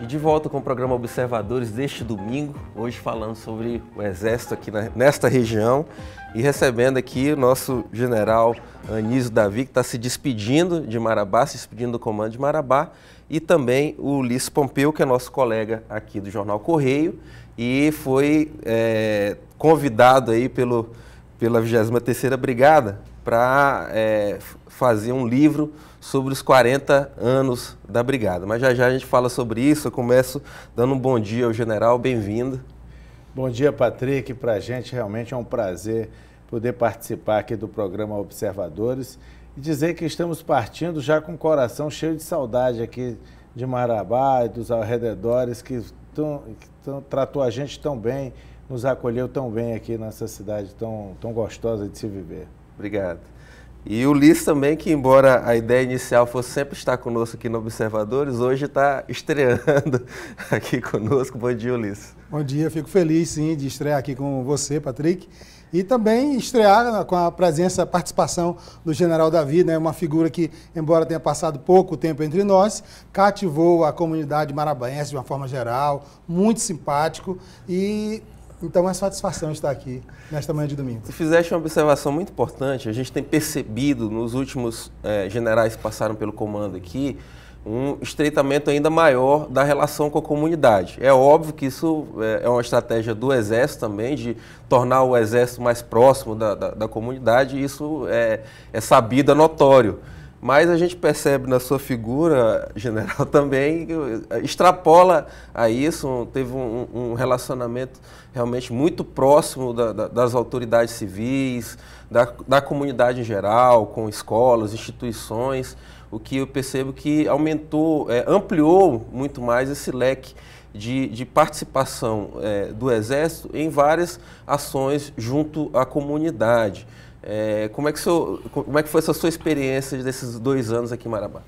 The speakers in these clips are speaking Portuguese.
de volta com o programa Observadores deste domingo, hoje falando sobre o Exército aqui nesta região e recebendo aqui o nosso general Anísio Davi, que está se despedindo de Marabá, se despedindo do comando de Marabá, e também o Ulisses Pompeu, que é nosso colega aqui do Jornal Correio e foi convidado aí pela 23ª Brigada para fazer um livro sobre os 40 anos da Brigada. Mas já a gente fala sobre isso. Eu começo dando um bom dia ao general, bem-vindo. Bom dia, Patrick. Para a gente realmente é um prazer poder participar aqui do programa Observadores e dizer que estamos partindo já com o coração cheio de saudade aqui de Marabá e dos arredores que tratou a gente tão bem, nos acolheu tão bem aqui nessa cidade tão gostosa de se viver. Obrigado. E o Ulisses também, que embora a ideia inicial fosse sempre estar conosco aqui no Observadores, hoje está estreando aqui conosco. Bom dia, Ulisses. Bom dia, fico feliz sim de estrear aqui com você, Patrick, e também estrear com a participação do general Davi, né, uma figura que, embora tenha passado pouco tempo entre nós, cativou a comunidade marabaense de uma forma geral, muito simpático e... Então é uma satisfação estar aqui nesta manhã de domingo. Você fizeste uma observação muito importante. A gente tem percebido nos últimos generais que passaram pelo comando aqui um estreitamento ainda maior da relação com a comunidade. É óbvio que isso é uma estratégia do Exército também, de tornar o Exército mais próximo da comunidade, e isso é sabido, é notório. Mas a gente percebe na sua figura, general, também extrapola a isso, teve um relacionamento realmente muito próximo das autoridades civis, da comunidade em geral, com escolas, instituições, o que eu percebo que aumentou, ampliou muito mais esse leque de participação do Exército em várias ações junto à comunidade. Como é que foi essa sua experiência desses 2 anos aqui em Marabá?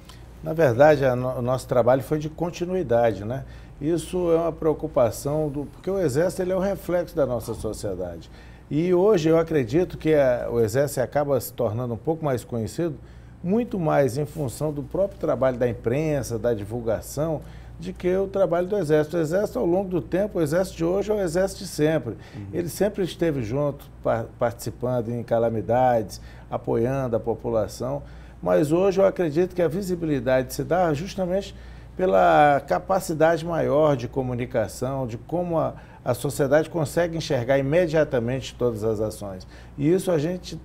Na verdade, o nosso trabalho foi de continuidade, né? Isso é uma preocupação, porque o Exército ele é o reflexo da nossa sociedade. E hoje eu acredito que o Exército acaba se tornando um pouco mais conhecido, muito mais em função do próprio trabalho da imprensa, da divulgação, de que o trabalho do Exército. O Exército, ao longo do tempo, o Exército de hoje é o Exército de sempre. Ele sempre esteve junto, participando em calamidades, apoiando a população, mas hoje eu acredito que a visibilidade se dá justamente pela capacidade maior de comunicação, de como a sociedade consegue enxergar imediatamente todas as ações. E isso a gente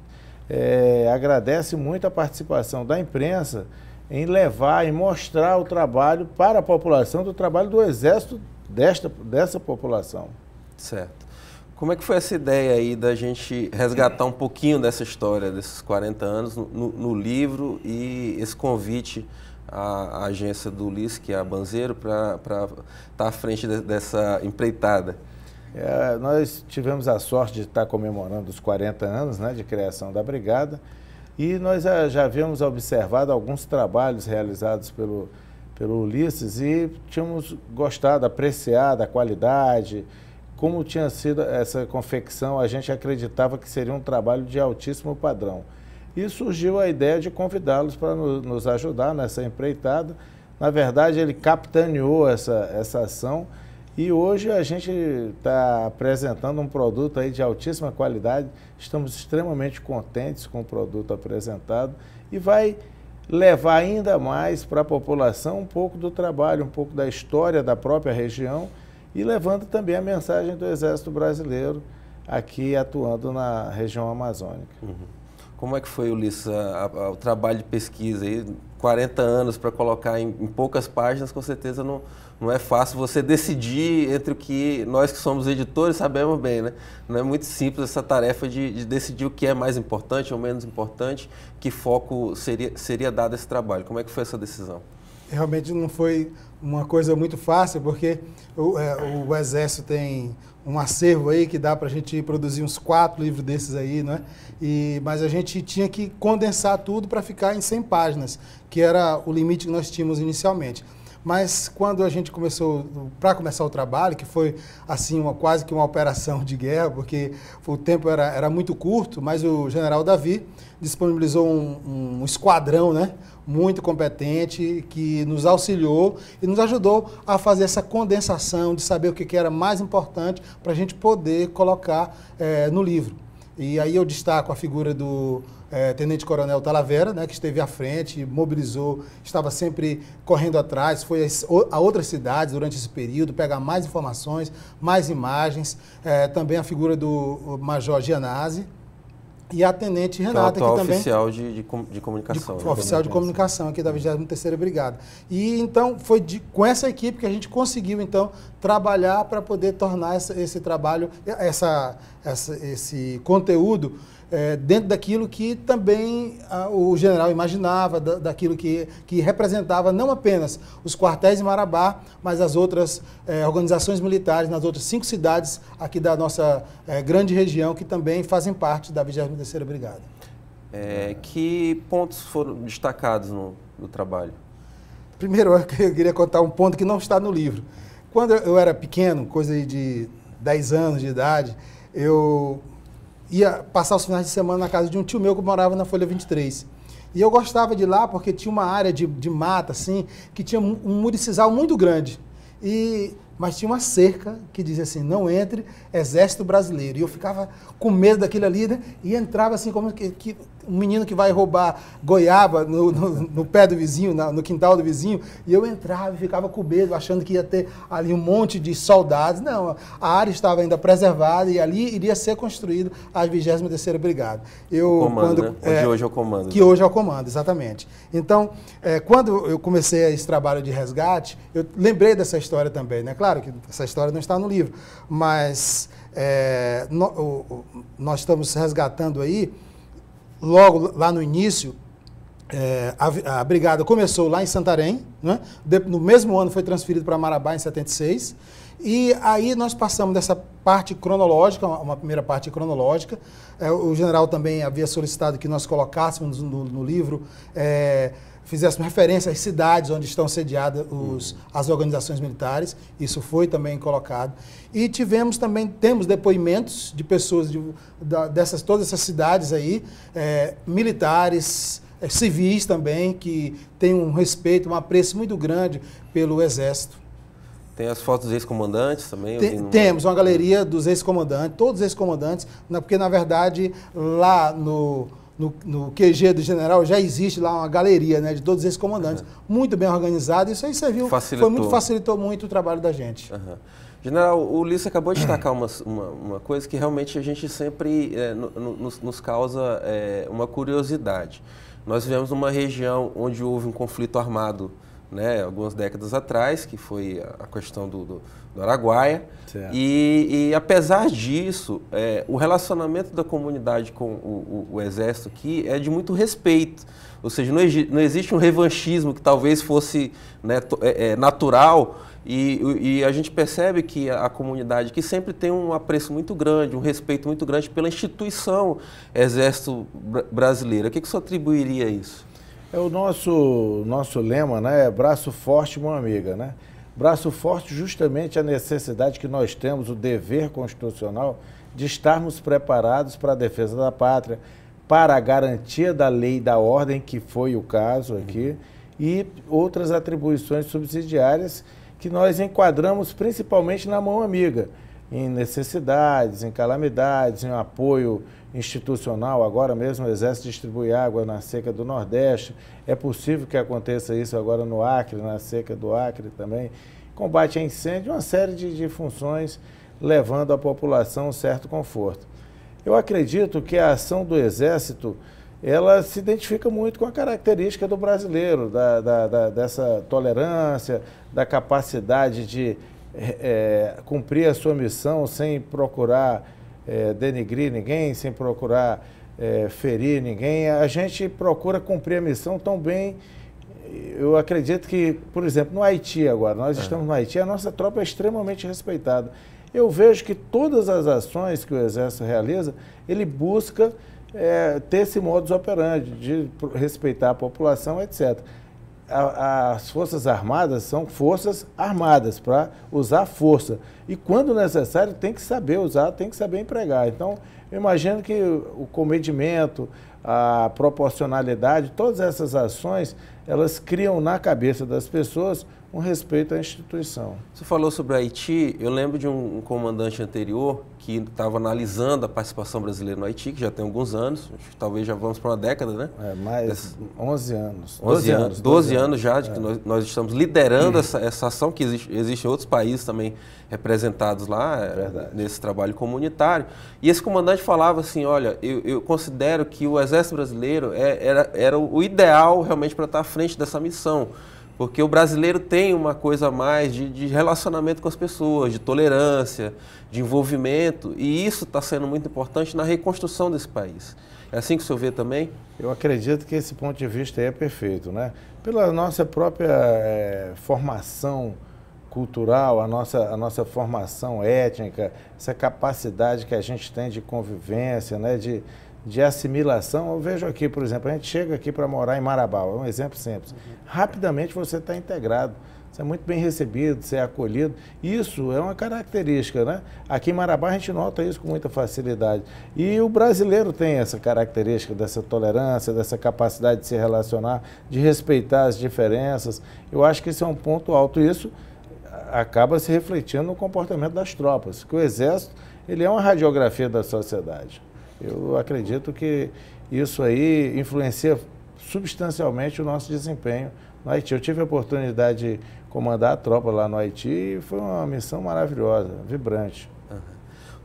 agradece muito a participação da imprensa em levar e mostrar o trabalho para a população, do trabalho do Exército dessa população. Certo. Como é que foi essa ideia aí da gente resgatar um pouquinho dessa história, desses 40 anos, no livro e esse convite à agência do Ulisses, que é a Banzeiro, para estar à frente dessa empreitada? Nós tivemos a sorte de estar comemorando os 40 anos, né, de criação da Brigada. E nós já havíamos observado alguns trabalhos realizados pelo Ulisses e tínhamos gostado, apreciado a qualidade, como tinha sido essa confecção, a gente acreditava que seria um trabalho de altíssimo padrão. E surgiu a ideia de convidá-los para nos ajudar nessa empreitada. Na verdade, ele capitaneou essa ação e hoje a gente está apresentando um produto aí de altíssima qualidade. Estamos extremamente contentes com o produto apresentado e vai levar ainda mais para a população um pouco do trabalho, um pouco da história da própria região e levando também a mensagem do Exército Brasileiro aqui atuando na região amazônica. Como é que foi, Ulisses, o trabalho de pesquisa aí? 40 anos para colocar em poucas páginas, com certeza não é fácil você decidir entre o que nós que somos editores sabemos bem, né? Não é muito simples essa tarefa de decidir o que é mais importante ou menos importante, que foco seria dado a esse trabalho. Como é que foi essa decisão? Realmente não foi uma coisa muito fácil, porque o Exército tem um acervo aí que dá para a gente produzir uns 4 livros desses aí, né? Mas a gente tinha que condensar tudo para ficar em 100 páginas, que era o limite que nós tínhamos inicialmente. mas quando a gente começou, para começar o trabalho, que foi assim quase que uma operação de guerra, porque o tempo era muito curto, mas o general Davi disponibilizou um esquadrão, né, muito competente, que nos auxiliou e nos ajudou a fazer essa condensação de saber o que era mais importante para a gente poder colocar no livro. E aí eu destaco a figura do Tenente Coronel Talavera, né, que esteve à frente, mobilizou, estava sempre correndo atrás, foi a outras cidades durante esse período, pegar mais informações, mais imagens. Também a figura do Major Gianazzi e a Tenente Renata, que também... oficial de comunicação. Oficial de comunicação aqui da 23ª Brigada. E então foi com essa equipe que a gente conseguiu então trabalhar para poder tornar esse trabalho, esse conteúdo dentro daquilo que também o general imaginava, daquilo que representava não apenas os quartéis de Marabá, mas as outras organizações militares nas outras 5 cidades aqui da nossa grande região, que também fazem parte da 23ª Brigada. Que pontos foram destacados no trabalho? Primeiro, eu queria contar um ponto que não está no livro. Quando eu era pequeno, coisa de 10 anos de idade, eu ia passar os finais de semana na casa de um tio meu que morava na Folha 23. E eu gostava de ir lá porque tinha uma área de mata, assim, que tinha um muriçizal muito grande. Mas tinha uma cerca que dizia assim, não entre, Exército Brasileiro. E eu ficava com medo daquilo ali, né? E entrava assim como que um menino que vai roubar goiaba no pé do vizinho, no quintal do vizinho. E eu entrava e ficava com medo, achando que ia ter ali um monte de soldados. Não, a área estava ainda preservada e ali iria ser construído a 23ª Brigada. O comando, né? Onde hoje é o comando. Que hoje é o comando, exatamente. Então, quando eu comecei esse trabalho de resgate, eu lembrei dessa história também, né? Claro que essa história não está no livro, mas nós estamos resgatando aí, logo lá no início, a brigada começou lá em Santarém, né? No mesmo ano foi transferido para Marabá, em 76, e aí nós passamos dessa parte cronológica, uma primeira parte cronológica. O general também havia solicitado que nós colocássemos no livro, fizéssemos referência às cidades onde estão sediadas as organizações militares, isso foi também colocado. E temos depoimentos de pessoas todas essas cidades aí, militares, civis também, que têm um respeito, um apreço muito grande pelo Exército. Tem as fotos dos ex-comandantes também? Temos uma galeria dos ex-comandantes, todos os ex-comandantes, porque na verdade lá no QG do general já existe lá uma galeria, né, de todos esses comandantes, muito bem organizado. Isso aí serviu, facilitou muito o trabalho da gente. General, o Ulisses acabou de destacar uma coisa que realmente a gente sempre nos causa uma curiosidade. Nós vivemos numa região onde houve um conflito armado, né, algumas décadas atrás, que foi a questão do Araguaia. E apesar disso, o relacionamento da comunidade com o Exército aqui é de muito respeito. Ou seja, não existe um revanchismo que talvez fosse, né, natural, e a gente percebe que a comunidade aqui sempre tem um apreço muito grande, um respeito muito grande pela instituição Exército Brasileiro. O que o senhor atribuiria a isso? O nosso lema, né, é braço forte, mão amiga, né? Braço forte justamente a necessidade que nós temos, o dever constitucional de estarmos preparados para a defesa da pátria, para a garantia da lei e da ordem, que foi o caso aqui, e outras atribuições subsidiárias que nós enquadramos principalmente na mão amiga, em necessidades, em calamidades, em apoio institucional. Agora mesmo o Exército distribui água na seca do Nordeste. É possível que aconteça isso agora no Acre, na seca do Acre também. Combate a incêndio, uma série de funções levando à população um certo conforto. Eu acredito que a ação do Exército, ela se identifica muito com a característica do brasileiro, dessa tolerância, da capacidade de cumprir a sua missão sem procurar denigrir ninguém, sem procurar ferir ninguém. A gente procura cumprir a missão tão bem. Eu acredito que, por exemplo, no Haiti agora, nós estamos no Haiti, a nossa tropa é extremamente respeitada. Eu vejo que todas as ações que o Exército realiza, ele busca ter esse modus operandi de respeitar a população, etc. as Forças Armadas são forças armadas para usar força. E quando necessário tem que saber usar, tem que saber empregar. Então, eu imagino que o comedimento, a proporcionalidade, todas essas ações, elas criam na cabeça das pessoas um respeito à instituição. Você falou sobre o Haiti, eu lembro de um comandante anterior que estava analisando a participação brasileira no Haiti, que já tem alguns anos, acho que talvez já vamos para uma década, né? Mais 11 anos. 12 anos já de que nós estamos liderando essa ação, que existem outros países também representados lá nesse trabalho comunitário. E esse comandante falava assim, olha, eu considero que o Exército Brasileiro era o ideal realmente para estar à frente dessa missão. Porque o brasileiro tem uma coisa a mais de relacionamento com as pessoas, de tolerância, de envolvimento, e isso está sendo muito importante na reconstrução desse país. É assim que o senhor vê também? Eu acredito que esse ponto de vista aí é perfeito, né? Pela nossa própria formação cultural, a nossa formação étnica, essa capacidade que a gente tem de convivência, né? De assimilação. Eu vejo aqui, por exemplo, a gente chega aqui para morar em Marabá, é um exemplo simples. Rapidamente você está integrado, você é muito bem recebido, você é acolhido. Isso é uma característica, né? Aqui em Marabá a gente nota isso com muita facilidade. E o brasileiro tem essa característica dessa tolerância, dessa capacidade de se relacionar, de respeitar as diferenças. Eu acho que isso é um ponto alto. Isso acaba se refletindo no comportamento das tropas, que o Exército ele é uma radiografia da sociedade. Eu acredito que isso aí influencia substancialmente o nosso desempenho no Haiti. Eu tive a oportunidade de comandar a tropa lá no Haiti e foi uma missão maravilhosa, vibrante.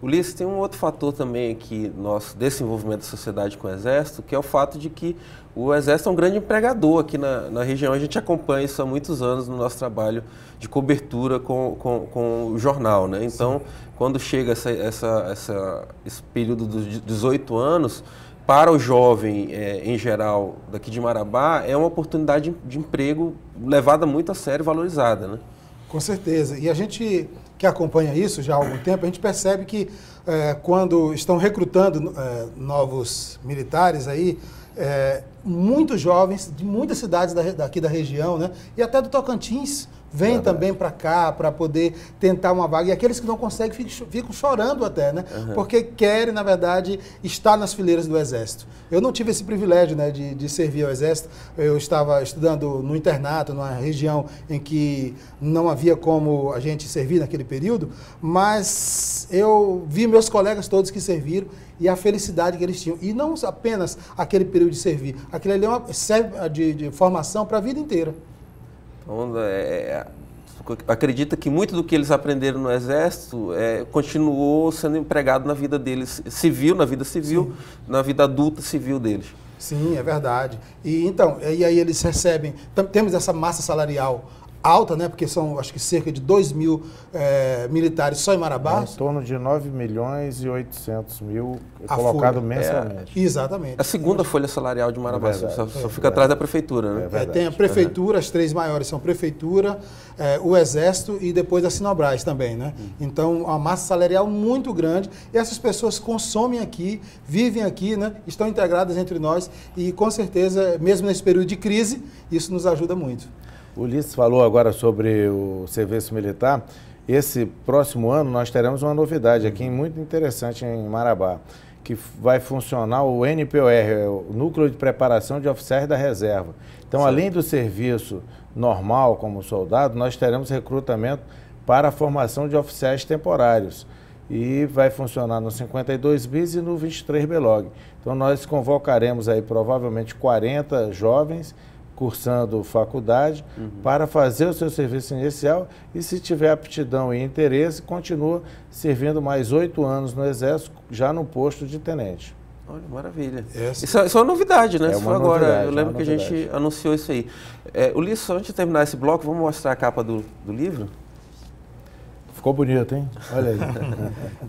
Ulisses, tem um outro fator também aqui desse envolvimento da sociedade com o Exército, que é o fato de que o Exército é um grande empregador aqui na região. A gente acompanha isso há muitos anos no nosso trabalho de cobertura com o jornal, né? Então, sim, quando chega esse período dos 18 anos, para o jovem, em geral, daqui de Marabá, é uma oportunidade de emprego levada muito a sério e valorizada, né? Com certeza. E a gente que acompanha isso já há algum tempo, a gente percebe que quando estão recrutando novos militares aí, muitos jovens de muitas cidades daqui da região, né, e até do Tocantins, vêm também para cá para poder tentar uma vaga. E aqueles que não conseguem ficam chorando até, né? Porque querem, na verdade, estar nas fileiras do Exército. Eu não tive esse privilégio, né, de servir ao Exército. Eu estava estudando no internato, numa região em que não havia como a gente servir naquele período, mas eu vi meus colegas todos que serviram e a felicidade que eles tinham. E não apenas aquele período de servir, aquilo ali serve de formação para a vida inteira. Então, acredita que muito do que eles aprenderam no Exército continuou sendo empregado na vida deles civil, na vida civil, sim, na vida adulta civil deles. Sim, é verdade. E aí eles recebem, temos essa massa salarial alta, né? Porque são, acho que cerca de 2.000 militares só em Marabá. Em torno de 9.800.000 colocado mensalmente. Exatamente. A segunda folha salarial de Marabá, só fica atrás da prefeitura, né? Tem a prefeitura, as três maiores são prefeitura, o Exército e depois a Sinobras também, né? Então, uma massa salarial muito grande e essas pessoas consomem aqui, vivem aqui, né? Estão integradas entre nós e, com certeza, mesmo nesse período de crise, isso nos ajuda muito. O Ulisses falou agora sobre o serviço militar. Esse próximo ano nós teremos uma novidade aqui muito interessante em Marabá, que vai funcionar o NPOR, o Núcleo de Preparação de Oficiais da Reserva. Então, sim, além do serviço normal como soldado, nós teremos recrutamento para a formação de oficiais temporários. E vai funcionar no 52 bis e no 23 Belog. Então, nós convocaremos aí provavelmente 40 jovens cursando faculdade, para fazer o seu serviço inicial e, se tiver aptidão e interesse, continua servindo mais 8 anos no Exército, já no posto de tenente. Olha, maravilha. Isso é uma novidade, né? Isso foi agora. Novidade, eu lembro que a gente anunciou isso aí. Ulisses, antes de terminar esse bloco, vamos mostrar a capa do livro? Ficou bonito, hein? Olha aí.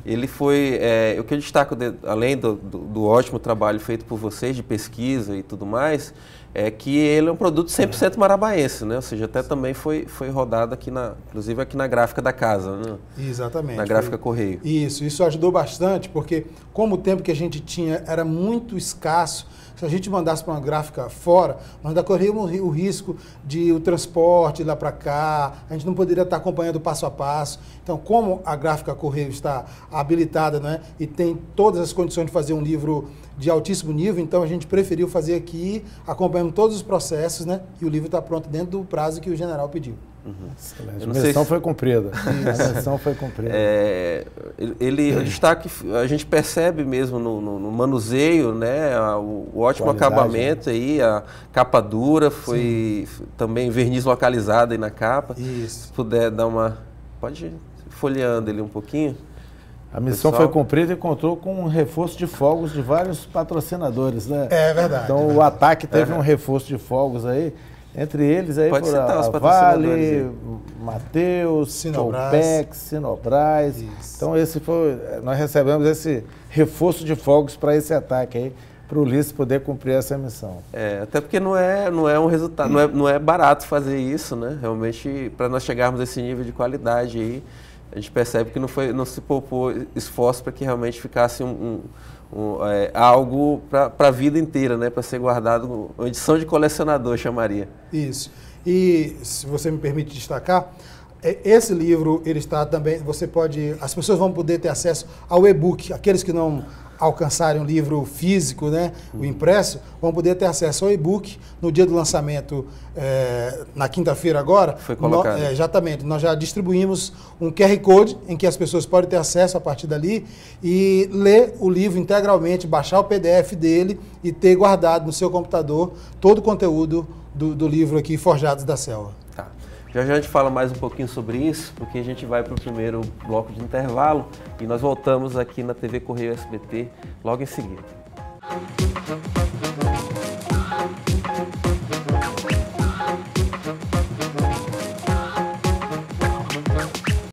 Ele foi, o que eu destaco, além do ótimo trabalho feito por vocês de pesquisa e tudo mais, é que ele é um produto 100% marabaense, né? Ou seja, até também foi rodado aqui inclusive aqui na gráfica da casa, né? Exatamente. Na gráfica Correio. Isso ajudou bastante, porque como o tempo que a gente tinha era muito escasso, se a gente mandasse para uma gráfica fora, nós ainda corríamos o risco de o transporte lá para cá, a gente não poderia estar acompanhando passo a passo. Então, como a gráfica Correio está habilitada, né, e tem todas as condições de fazer um livro de altíssimo nível, então a gente preferiu fazer aqui, acompanhando todos os processos, né, e o livro está pronto dentro do prazo que o general pediu. Excelente. A missão foi cumprida. A missão foi cumprida. Eu destaco que a gente percebe mesmo no manuseio, né, o ótimo acabamento, né? Aí, a capa dura, foi também verniz localizado aí na capa. Isso. Se puder dar uma... Pode ir folheando ele um pouquinho. A missão foi cumprida e contou com um reforço de fogos de vários patrocinadores, né? É verdade. Então o ataque teve um reforço de fogos aí. Entre eles aí Pode citar os Vale, Mateus, Colpex, Sinobras. Isso. Então nós recebemos esse reforço de fogos para esse ataque aí, para o Ulisses poder cumprir essa missão. Até porque não é um resultado, não é barato fazer isso, né? Realmente, para nós chegarmos a esse nível de qualidade aí, a gente percebe que não se poupou esforço para que realmente ficasse algo para a vida inteira, né? Para ser guardado, uma edição de colecionador, chamaria. Isso. E, se você me permite destacar, esse livro, ele está também, as pessoas vão poder ter acesso ao e-book, aqueles que não alcançarem um livro físico, né, o impresso, vão poder ter acesso ao e-book no dia do lançamento, na quinta-feira agora. Foi colocado. Exatamente. Nós já distribuímos um QR Code em que as pessoas podem ter acesso a partir dali e ler o livro integralmente, baixar o PDF dele e ter guardado no seu computador todo o conteúdo do livro aqui, Forjados da Selva. Tá. Já a gente fala mais um pouquinho sobre isso, porque a gente vai para o primeiro bloco de intervalo e nós voltamos aqui na TV Correio SBT logo em seguida.